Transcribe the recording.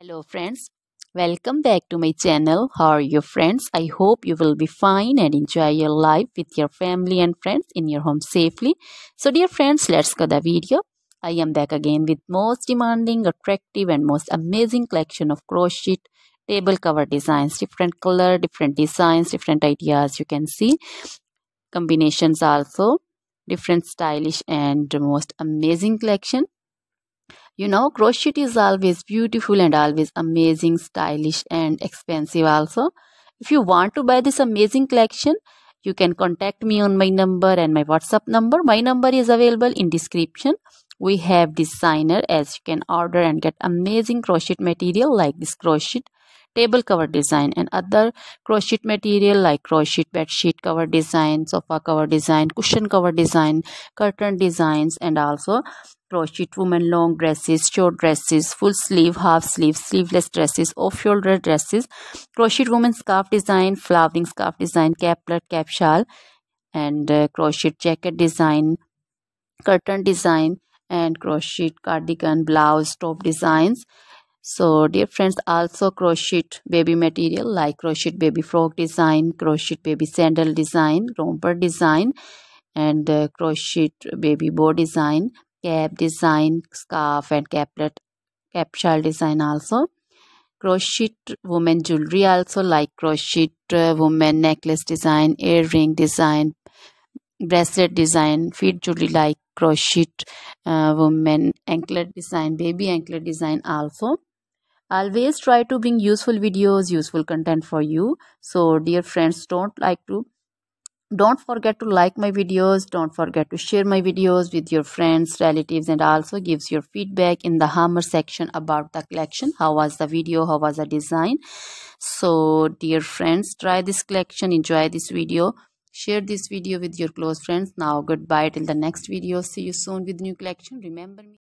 Hello friends, welcome back to my channel. How are you friends? I hope you will be fine and enjoy your life with your family and friends in your home safely. So dear friends, let's go the video. I am back again with most demanding, attractive and most amazing collection of crochet table cover designs. Different color, different designs, different ideas you can see. Combinations also. Different stylish and most amazing collection. Crochet is always beautiful and always amazing, stylish and expensive also. If you want to buy this amazing collection, you can contact me on my number and my WhatsApp number. My number is available in description. We have designer as you can order and get amazing crochet material like this crochet table cover design and other crochet material like crochet bed sheet cover design, sofa cover design, cushion cover design, curtain designs, and also crochet women long dresses, short dresses, full sleeve, half sleeve, sleeveless dresses, off shoulder dresses, crochet woman scarf design, flowering scarf design, caplet, cap shawl, and crochet jacket design, curtain design, and crochet cardigan, blouse, top designs. So dear friends, also crochet baby material like crochet baby frock design, crochet baby sandal design, romper design, and crochet baby bow design, cap design, scarf and caplet, cap shawl design also. Crochet woman jewelry also like crochet woman necklace design, earring design, bracelet design, feet jewelry like crochet woman anklet design, baby anklet design also. Always try to bring useful videos, useful content for you. So dear friends, don't forget to like my videos, don't forget to share my videos with your friends, relatives, and also gives your feedback in the hammer section about the collection. How was the video, how was the design? So dear friends, try this collection, enjoy this video, share this video with your close friends. Now goodbye till the next video. See you soon with new collection. Remember me.